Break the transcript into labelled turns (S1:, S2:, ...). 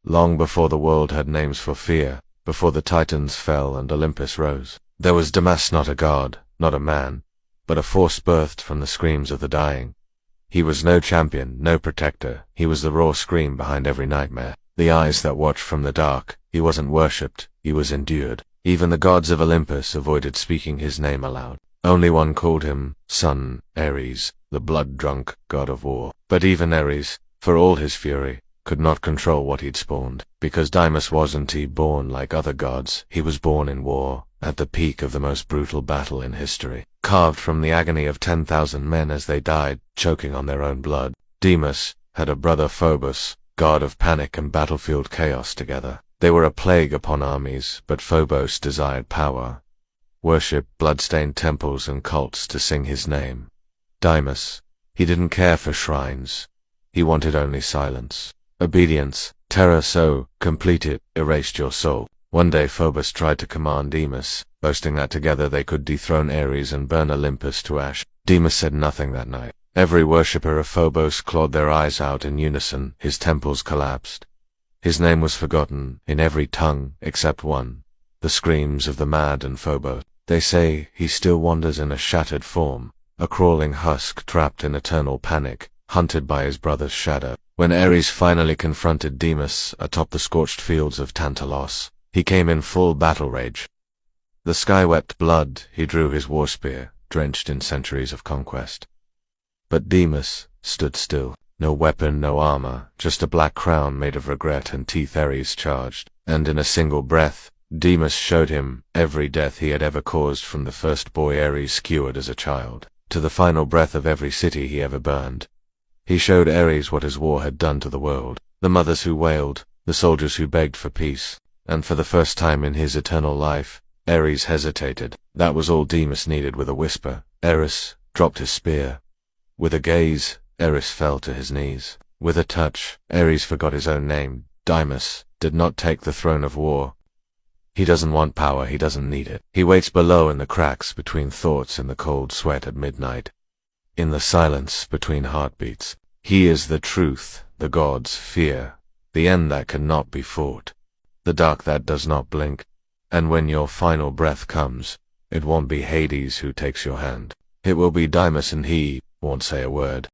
S1: long before the world had names for fear, before the Titans fell and Olympus rose. There was Deimos, not a god, not a man, but a force birthed from the screams of the dying. He was no champion, no protector, he was the raw scream behind every nightmare. The eyes that watched from the dark. He wasn't worshipped, he was endured. Even the gods of Olympus avoided speaking his name aloud. Only one called him son, Ares, the blood-drunk god of war. But even Ares, for all his fury, could not control what he'd spawned. Because Deimos wasn't he born like other gods, he was born in war, at the peak of the most brutal battle in history. Carved from the agony of 10,000 men as they died, choking on their own blood. Deimos had a brother Phobos, god of panic and battlefield chaos together. They were a plague upon armies, but Phobos desired power. Worship blood-stained temples and cults to sing his name. Deimos, he didn't care for shrines. He wanted only silence. Obedience, terror so complete it erased your soul. One day Phobos tried to command Deimos, boasting that together they could dethrone Ares and burn Olympus to ash. Deimos said nothing that night. Every worshipper of Phobos clawed their eyes out in unison. His temples collapsed. His name was forgotten in every tongue except one, the screams of the mad and Phobos. They say he still wanders in a shattered form, a crawling husk trapped in eternal panic, hunted by his brother's shadow. When Ares finally confronted Deimos atop the scorched fields of Tantalos, he came in full battle rage. The sky wept blood. He drew his war spear, drenched in centuries of conquest. But Deimos stood still. No weapon, no armor, just a black crown made of regret and teeth. Ares charged, and in a single breath, Deimos showed him every death he had ever caused, from the first boy Ares skewered as a child, to the final breath of every city he ever burned. He showed Ares what his war had done to the world, the mothers who wailed, the soldiers who begged for peace, and for the first time in his eternal life, Ares hesitated. That was all Deimos needed. With a whisper, Ares dropped his spear. With a gaze, Ares fell to his knees. With a touch, Ares forgot his own name. Deimos did not take the throne of war. He doesn't want power, he doesn't need it. He waits below in the cracks between thoughts, in the cold sweat at midnight. In the silence between heartbeats. He is the truth, the gods fear, the end that cannot be fought, the dark that does not blink. And when your final breath comes, it won't be Hades who takes your hand. It will be Deimos, and he won't say a word.